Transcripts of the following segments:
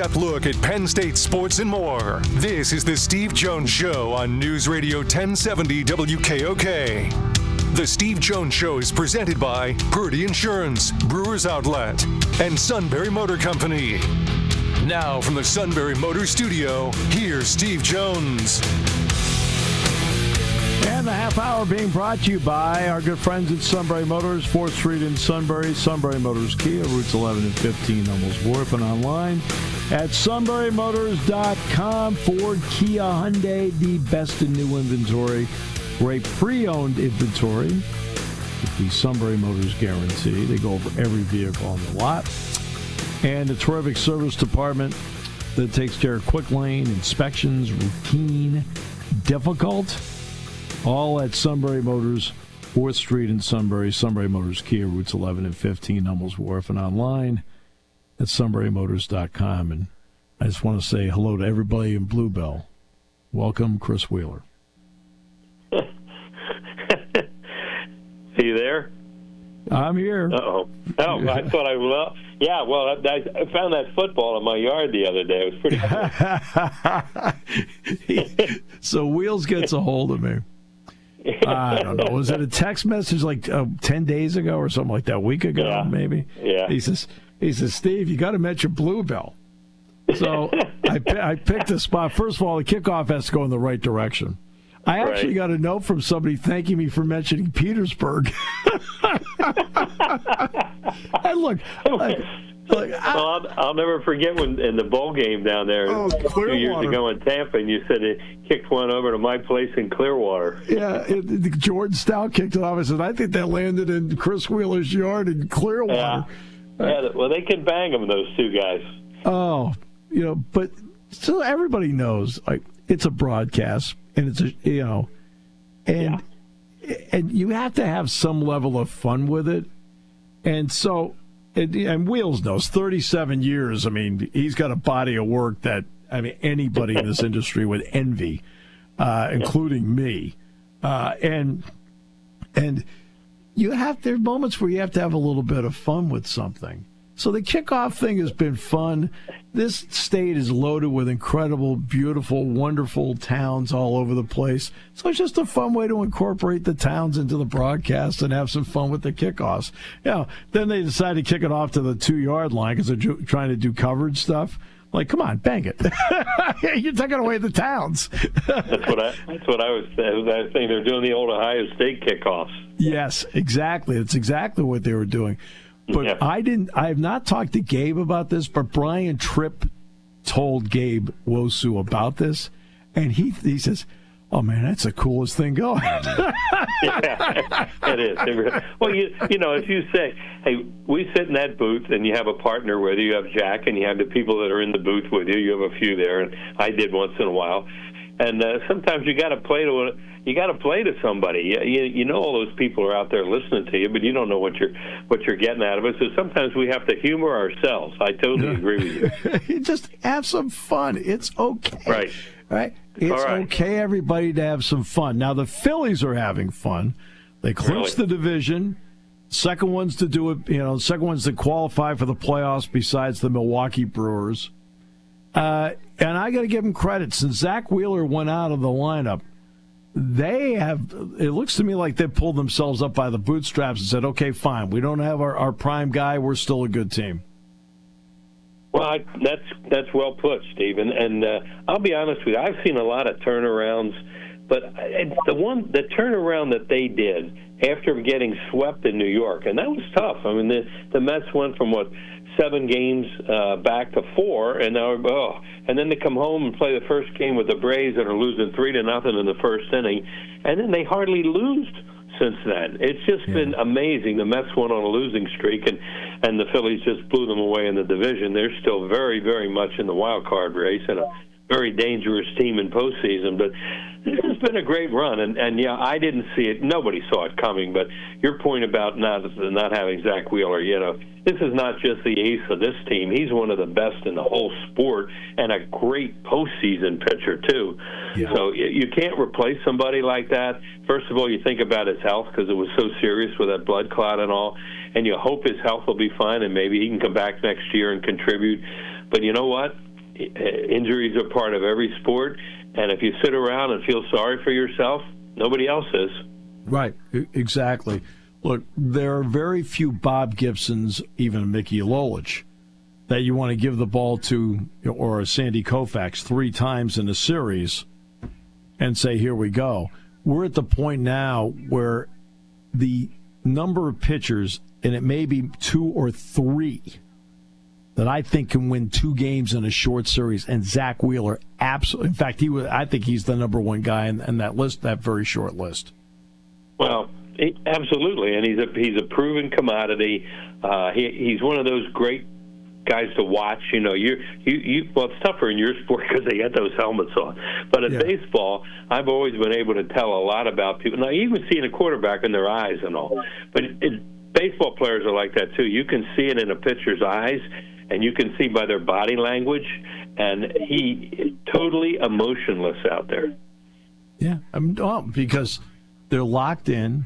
in-depth look at Penn State sports and more. This is the Steve Jones Show on News Radio 1070 WKOK. The Steve Jones Show is presented by Purdy Insurance, Brewers Outlet, and Sunbury Motor Company. Now from the Sunbury Motor Studio, here's Steve Jones. And the half hour being brought to you by our good friends at Sunbury Motors, 4th Street in Sunbury, Sunbury Motors Kia, routes 11 and 15, Hummels Wharf, and online at sunburymotors.com. Ford, Kia, Hyundai, the best in new inventory. Great pre-owned inventory with the Sunbury Motors guarantee. They go over every vehicle on the lot. And a terrific service department that takes care of quick lane inspections, routine, difficult. All at Sunbury Motors, 4th Street in Sunbury, Sunbury Motors Kia, routes 11 and 15, Hummels Wharf, and online at sunburymotors.com. And I just want to say hello to everybody in Bluebell. Welcome, Chris Wheeler. Are you there? I'm here. Uh-oh. Oh, I thought I was. Yeah, well, I found that football in my yard the other day. It was pretty cool. So Wheels gets a hold of me. I don't know. Was it a text message like 10 days ago or something like that? A week ago, maybe? Yeah. He says, Steve, you got to mention Bluebell. So I picked a spot. First of all, the kickoff has to go in the right direction. I actually got a note from somebody thanking me for mentioning Petersburg. And look, I'll never forget when in the bowl game down there 2 years ago in Tampa, and you said it kicked one over to my place in Clearwater. Yeah, Jordan Stout kicked it off. I said, I think that landed in Chris Wheeler's yard in Clearwater. Yeah, well, they can bang them, those two guys. Oh, but so everybody knows, like, it's a broadcast, and it's and you have to have some level of fun with it, and so. And Wheels knows 37 years. I mean, he's got a body of work that anybody in this industry would envy, including me. And there are moments where you have to have a little bit of fun with something. So the kickoff thing has been fun. This state is loaded with incredible, beautiful, wonderful towns all over the place. So it's just a fun way to incorporate the towns into the broadcast and have some fun with the kickoffs. Then they decide to kick it off to the 2-yard line because they're trying to do coverage stuff. Like, come on, bang it! You're taking away the towns. That's what I was saying. They're doing the old Ohio State kickoffs. Yes, exactly. That's exactly what they were doing. But I have not talked to Gabe about this, but Brian Tripp told Gabe Wosu about this, and he says, "Oh man, that's the coolest thing going." Yeah, it is. Well, if you say, "Hey, we sit in that booth," and you have a partner with you, you have Jack, and you have the people that are in the booth with you. You have a few there, and I did once in a while. And sometimes you got to play to somebody. You know all those people are out there listening to you, but you don't know what you're getting out of it. So sometimes we have to humor ourselves. I totally agree with you. You just have some fun. It's okay. Right. It's okay, everybody, to have some fun. Now the Phillies are having fun. They clinched the division. Second ones to do it. Second ones to qualify for the playoffs besides the Milwaukee Brewers. And I got to give them credit. Since Zach Wheeler went out of the lineup, it looks to me like they pulled themselves up by the bootstraps and said, okay, fine, we don't have our prime guy, we're still a good team. Well, that's well put, Stephen. And I'll be honest with you, I've seen a lot of turnarounds, but the turnaround that they did after getting swept in New York, and that was tough. I mean, the Mets went from 7 games back to 4, and then they come home and play the first game with the Braves that are losing 3-0 in the first inning, and then they hardly lose since then. It's just been amazing. The Mets went on a losing streak, and the Phillies just blew them away in the division. They're still very, very much in the wild card race and a very dangerous team in postseason. But this has been a great run, and I didn't see it. Nobody saw it coming. But your point about not having Zach Wheeler, this is not just the ace of this team. He's one of the best in the whole sport and a great postseason pitcher, too. Yeah. So you can't replace somebody like that. First of all, you think about his health because it was so serious with that blood clot and all, and you hope his health will be fine and maybe he can come back next year and contribute. But you know what? injuries are part of every sport, and if you sit around and feel sorry for yourself, nobody else is. Right, exactly. Look, there are very few Bob Gibsons, even Mickey Lolich, that you want to give the ball to, or a Sandy Koufax 3 times in a series and say, here we go. We're at the point now where the number of pitchers, and it may be 2 or 3, that I think can win 2 games in a short series, and Zach Wheeler, absolutely. In fact, I think he's the number 1 guy in that list, that very short list. Well, absolutely, and he's a proven commodity. He's one of those great guys to watch. Well, it's tougher in your sport because they got those helmets on. But in baseball, I've always been able to tell a lot about people. Now, you can see in a quarterback in their eyes and all, but baseball players are like that too. You can see it in a pitcher's eyes, and you can see by their body language, and he is totally emotionless out there. Yeah, because they're locked in,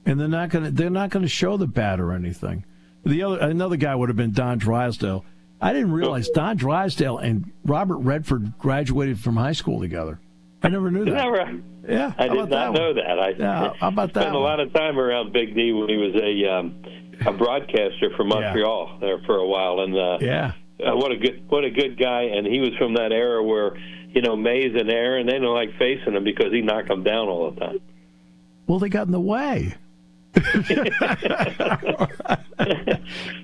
and they're not going to show the bat or anything. Another guy would have been Don Drysdale. I didn't realize Don Drysdale and Robert Redford graduated from high school together. I never knew that. Is that right? Yeah, I did not know that. How about that? Spent a lot of time around Big D when he was a broadcaster for Montreal there for a while, and what a good guy. And he was from that era where Mays and Aaron, they don't like facing him because he knocked them down all the time. Well, they got in the way.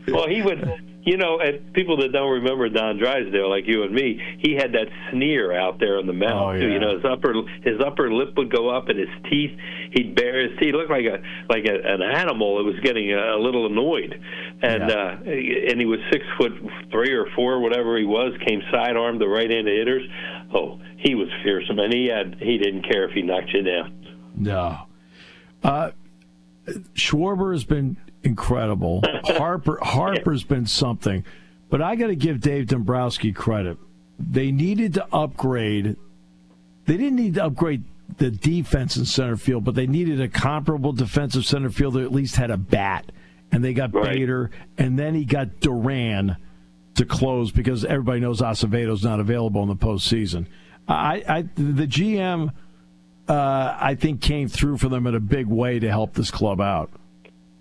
Well, he would, and people that don't remember Don Drysdale, like you and me, he had that sneer out there on the mound. His upper lip would go up, and his teeth, he'd bare his teeth. He looked like an animal that was getting a little annoyed, and he was 6'3" or 4", whatever he was. Came sidearm to right-handed hitters. Oh, he was fearsome, and he didn't care if he knocked you down. No. Schwarber has been incredible. Harper's been something. But I got to give Dave Dombrowski credit. They needed to upgrade. They didn't need to upgrade the defense in center field, but they needed a comparable defensive center fielder that at least had a bat. And they got Bader, and then he got Duran to close because everybody knows Acevedo's not available in the postseason. The GM... I think came through for them in a big way to help this club out.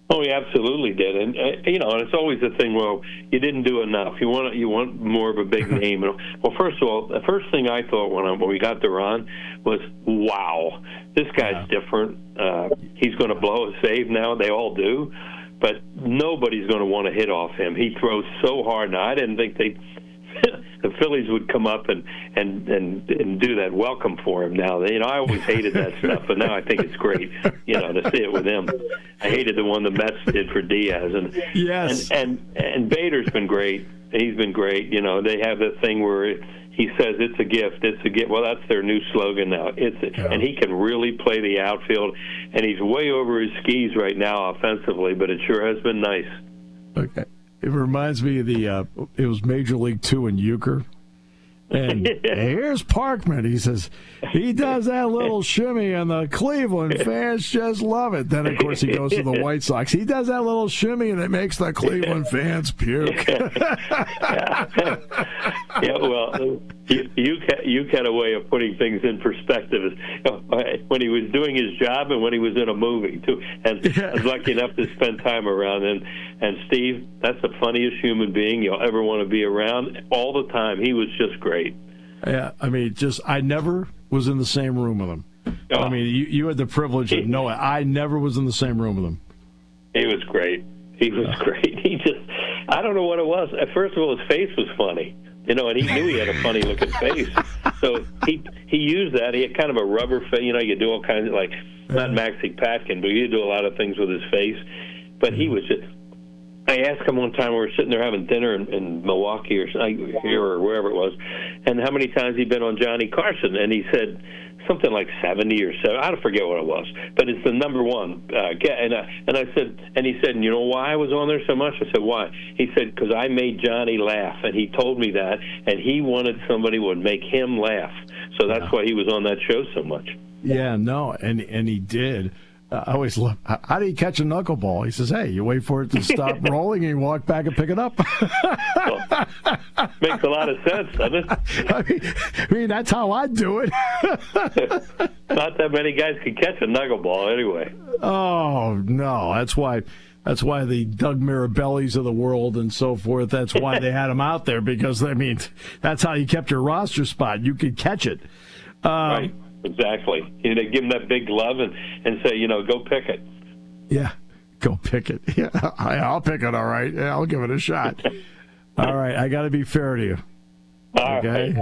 Oh, he absolutely did, and and it's always the thing. Well, you didn't do enough. You want more of a big name. Well, first of all, the first thing I thought when we got Duran was, wow, this guy's different. He's going to blow a save now. They all do, but nobody's going to want to hit off him. He throws so hard. Now, I didn't think the Phillies would come up and do that welcome for him. Now, I always hated that stuff, but now I think it's great, to see it with him. I hated the one the Mets did for Diaz, and Bader's been great. He's been great. They have that thing where he says it's a gift. It's a gift. Well, that's their new slogan now. And he can really play the outfield, and he's way over his skis right now offensively. But it sure has been nice. Okay. It reminds me of it was Major League 2 in Euchre. And here's Parkman. He says, he does that little shimmy, and the Cleveland fans just love it. Then, of course, he goes to the White Sox. He does that little shimmy, and it makes the Cleveland fans puke. Well, Uke had a way of putting things in perspective when he was doing his job and when he was in a movie, too. And I was lucky enough to spend time around. And Steve, that's the funniest human being you'll ever want to be around all the time. He was just great. Yeah, I never was in the same room with him. Oh. I mean, you had the privilege of knowing. I never was in the same room with him. He was great. He was great. I don't know what it was. First of all, his face was funny, and he knew he had a funny looking face. So he used that. He had kind of a rubber face. You do all kinds of, not Maxie Patkin, but you do a lot of things with his face. But he was just... I asked him one time, we were sitting there having dinner in Milwaukee or here or wherever it was, and how many times he'd been on Johnny Carson, and he said something like 70 or 7. I don't forget what it was, but it's the number one. And I said, and he said, you know why I was on there so much? I said, why? He said, because I made Johnny laugh, and he told me that, and he wanted somebody who would make him laugh. So that's why he was on that show so much. Yeah, no, and he did. I always love, how do you catch a knuckleball? He says, hey, you wait for it to stop rolling and you walk back and pick it up. Well, makes a lot of sense, doesn't it? I mean, that's how I do it. Not that many guys can catch a knuckleball anyway. Oh, no. That's why the Doug Mirabellis of the world and so forth, that's why they had him out there, because, I mean, that's how you kept your roster spot. You could catch it. Right. Exactly. They give him that big glove and say, go pick it. Yeah, go pick it. Yeah, I'll pick it, all right. Yeah, I'll give it a shot. All right, I got to be fair to you. Okay?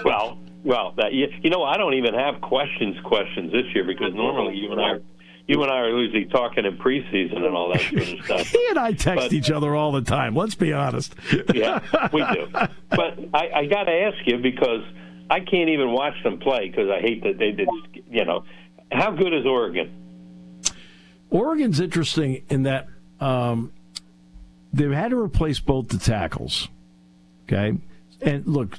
Well, I don't even have questions this year, because normally you and I are usually talking in preseason and all that sort of stuff. He and I text each other all the time. Let's be honest. Yeah, we do. But I got to ask you, because I can't even watch them play because I hate that they did, How good is Oregon? Oregon's interesting in that they've had to replace both the tackles. Okay? And look,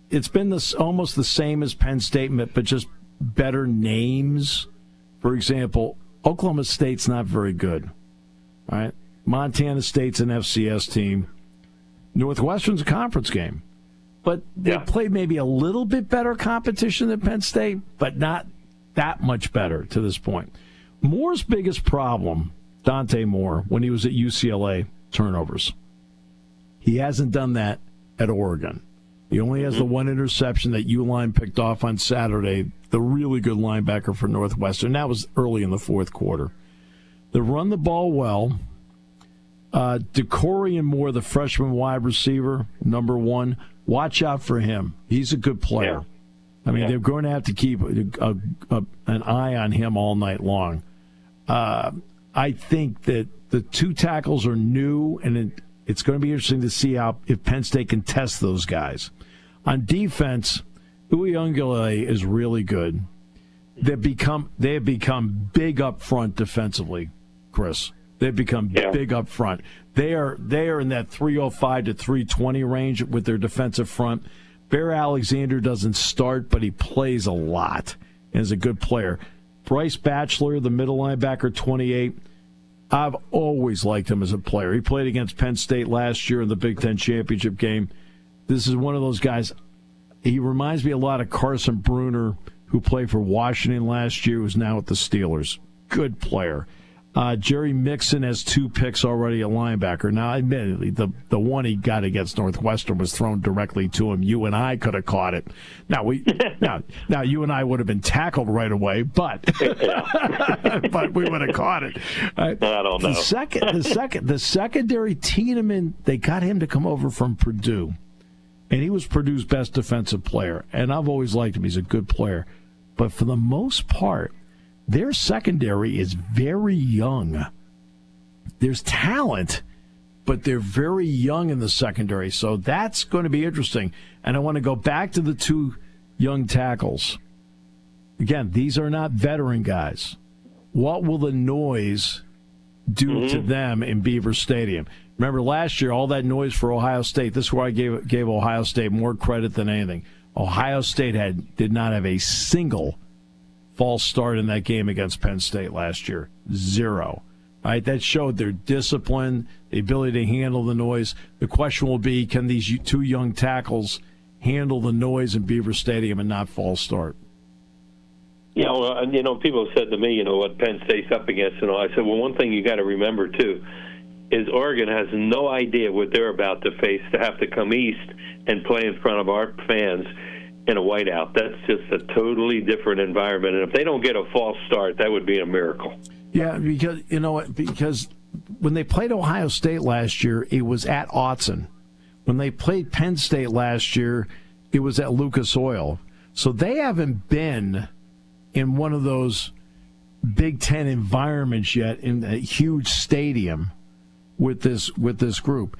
it's been almost the same as Penn State, but just better names. For example, Oklahoma State's not very good. All right? Montana State's an FCS team. Northwestern's a conference game. But they played maybe a little bit better competition than Penn State, but not that much better to this point. Moore's biggest problem, Dante Moore, when he was at UCLA, turnovers. He hasn't done that at Oregon. He only has the one interception that Uline picked off on Saturday, the really good linebacker for Northwestern. That was early in the fourth quarter. They run the ball well. DeCorian Moore, the freshman wide receiver, number one, watch out for him. He's a good player. Yeah. I mean, they're going to have to keep an eye on him all night long. I think that the two tackles are new, and it's going to be interesting to see if Penn State can test those guys. On defense, Uyunglele is really good. They have become big up front defensively, Chris. They've become big up front. They are in that 305 to 320 range with their defensive front. Bear Alexander doesn't start, but he plays a lot and is a good player. Bryce Batchelor, the middle linebacker, 28. I've always liked him as a player. He played against Penn State last year in the Big Ten championship game. This is one of those guys. He reminds me a lot of Carson Bruner, who played for Washington last year, who's now at the Steelers. Good player. Jerry Mixon has 2 picks already at linebacker. Now, admittedly, the one he got against Northwestern was thrown directly to him. You and I could have caught it. Now now you and I would have been tackled right away, but but we would have caught it. I don't know. The secondary Tiedemann, they got him to come over from Purdue, and he was Purdue's best defensive player. And I've always liked him. He's a good player, but for the most part, their secondary is very young. There's talent, but they're very young in the secondary. So that's going to be interesting. And I want to go back to the 2 young tackles. Again, these are not veteran guys. What will the noise do to them in Beaver Stadium? Remember last year, all that noise for Ohio State. This is where I gave Ohio State more credit than anything. Ohio State did not have a single false start in that game against Penn State last year. 0. All right, that showed their discipline, the ability to handle the noise. The question will be, can these 2 young tackles handle the noise in Beaver Stadium and not false start? Yeah, well, people have said to me, what Penn State's up against and all. I said, well, one thing you got to remember, too, is Oregon has no idea what they're about to face, to have to come east and play in front of our fans in a whiteout. That's just a totally different environment. And if they don't get a false start, that would be a miracle. Yeah, because when they played Ohio State last year, it was at Autzen. When they played Penn State last year, it was at Lucas Oil. So they haven't been in one of those Big Ten environments yet in a huge stadium with this group.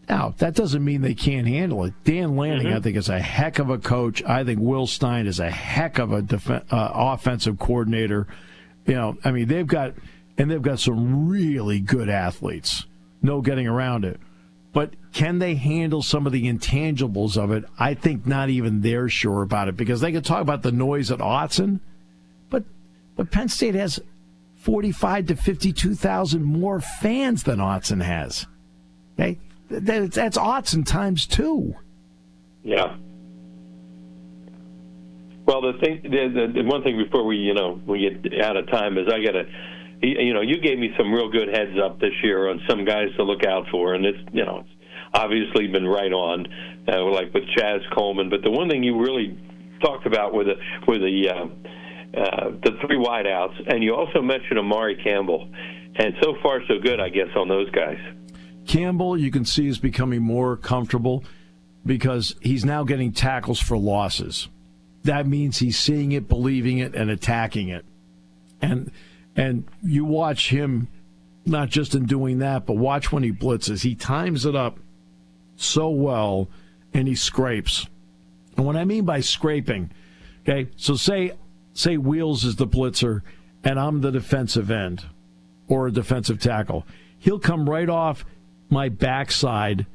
Now, that doesn't mean they can't handle it. Dan Lanning, I think, is a heck of a coach. I think Will Stein is a heck of a offensive coordinator. They've got some really good athletes. No getting around it. But can they handle some of the intangibles of it? I think not even they're sure about it, because they can talk about the noise at Autzen, but But Penn State has 45 to 52,000 more fans than Autzen has. Okay? That's Autzen times 2. Yeah. Well, the one thing before we get out of time is I got to, you gave me some real good heads up this year on some guys to look out for, and it's obviously been right on, like with Chaz Coleman. But the one thing you really talked about were the 3 wideouts, and you also mentioned Amari Campbell. And so far, so good, I guess, on those guys. Campbell, you can see, is becoming more comfortable because he's now getting tackles for losses. That means he's seeing it, believing it, and attacking it. And you watch him, not just in doing that, but watch when he blitzes. He times it up so well, and he scrapes. And what I mean by scraping, okay, so say Wheels is the blitzer, and I'm the defensive end or a defensive tackle. He'll come right off my backside,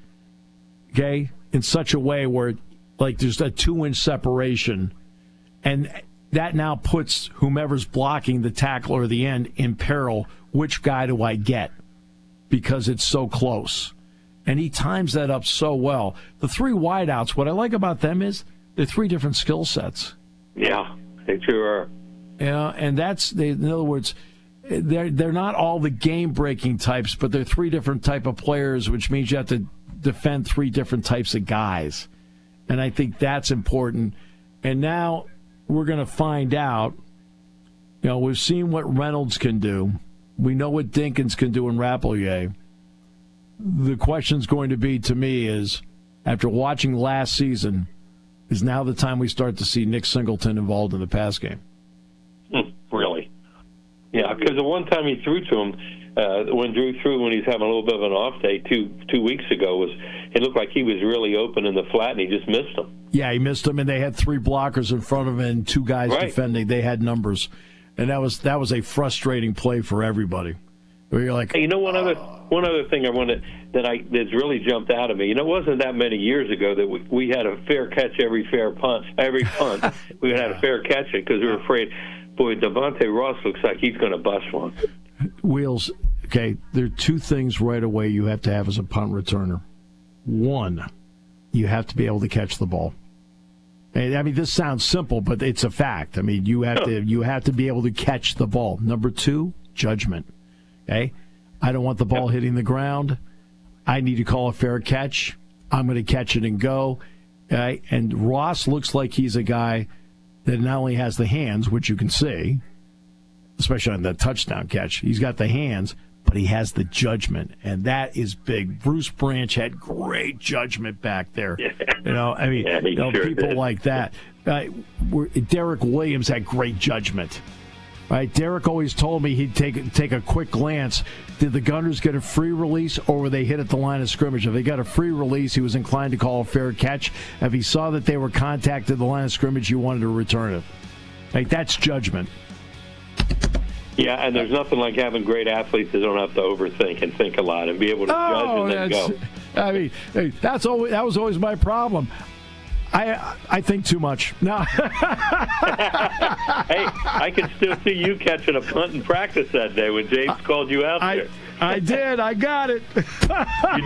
okay, in such a way where, like, there's a 2-inch separation, and that now puts whomever's blocking the tackle or the end in peril. Which guy do I get? Because it's so close. And he times that up so well. The 3 wideouts, what I like about them is they're 3 different skill sets. Yeah, they sure are. Yeah, and in other words, they're not all the game-breaking types, but they're 3 different type of players, which means you have to defend 3 different types of guys. And I think that's important. And now we're going to find out. We've seen what Reynolds can do. We know what Dinkins can do in Rappleyea. The question's going to be, to me, is, after watching last season, is now the time we start to see Nick Singleton involved in the pass game? Really? Yeah, because the one time he threw to him, when Drew threw when he's having a little bit of an off day 2 weeks ago, it looked like he was really open in the flat, and he just missed him. Yeah, he missed him, and they had 3 blockers in front of him and 2 guys defending. They had numbers, and that was a frustrating play for everybody. Where you're like, hey, one other thing that's really jumped out at me. It wasn't that many years ago that we had a fair catch every punt. We had a fair catch it because we were afraid. Boy, Devontae Ross looks like he's going to bust one. Wheels. Okay, there are 2 things right away you have to have as a punt returner. 1, you have to be able to catch the ball. I mean, this sounds simple, but it's a fact. I mean, you have to be able to catch the ball. Number 2, judgment. Okay, I don't want the ball hitting the ground. I need to call a fair catch. I'm going to catch it and go. Okay? And Ross looks like he's a guy that not only has the hands, which you can see, especially on that touchdown catch, he's got the hands, but he has the judgment, and that is big. Bruce Branch had great judgment back there. Yeah. People like that. Derek Williams had great judgment. Right, Derek always told me he'd take a quick glance. Did the Gunners get a free release, or were they hit at the line of scrimmage? If they got a free release, he was inclined to call a fair catch. If he saw that they were contacted at the line of scrimmage, he wanted to return it. Like, that's judgment. Yeah, and there's nothing like having great athletes that don't have to overthink and think a lot and be able to judge and then go. I mean, that was always my problem. I think too much. No. Hey, I can still see you catching a punt in practice that day when James called you out there. I did. I got it. You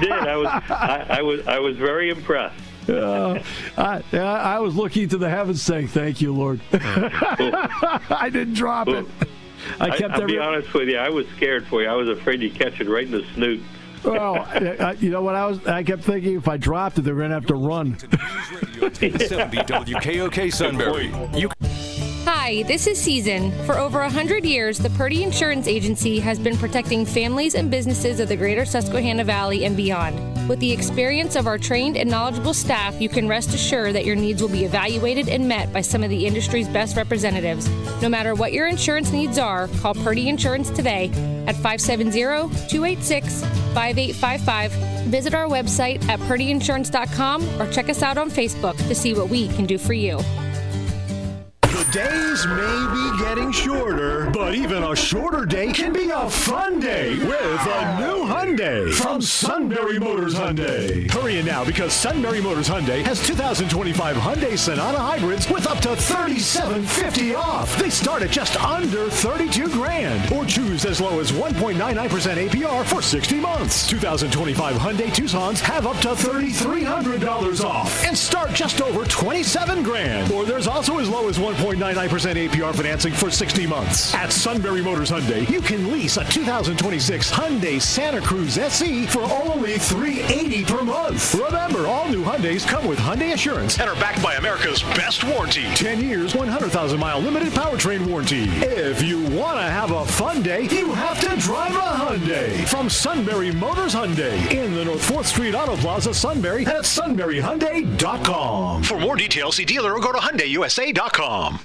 did. I was very impressed. I was looking to the heavens saying, "Thank you, Lord." I didn't drop it. I'll be honest with you. I was scared for you. I was afraid you'd catch it right in the snoot. Well, you know what I kept thinking, if I dropped it, they were going to have to run. News Radio 1070 WKOK Sunbury. Hi, this is Season. For over 100 years, the Purdy Insurance Agency has been protecting families and businesses of the greater Susquehanna Valley and beyond. With the experience of our trained and knowledgeable staff, you can rest assured that your needs will be evaluated and met by some of the industry's best representatives. No matter what your insurance needs are, call Purdy Insurance today at 570-286-5855. Visit our website at purdyinsurance.com or check us out on Facebook to see what we can do for you. The Days may be getting shorter, but even a shorter day can be a fun day with a new Hyundai from Sunbury Motors Hyundai. Hurry in now because Sunbury Motors Hyundai has 2025 Hyundai Sonata hybrids with up to $3,750 off. They start at just under $32,000 or choose as low as 1.99% APR for 60 months. 2025 Hyundai Tucsons have up to $3,300 off and start just over $27,000. Or there's also as low as 1.99% APR financing for 60 months. At Sunbury Motors Hyundai, you can lease a 2026 Hyundai Santa Cruz SE for only $380 per month. Remember, all new Hyundais come with Hyundai Assurance and are backed by America's best warranty. 10 years, 100,000-mile limited powertrain warranty. If you want to have a fun day, you have to drive a Hyundai. From Sunbury Motors Hyundai in the North 4th Street Auto Plaza, Sunbury, and at sunburyhyundai.com. For more details, see dealer or go to HyundaiUSA.com.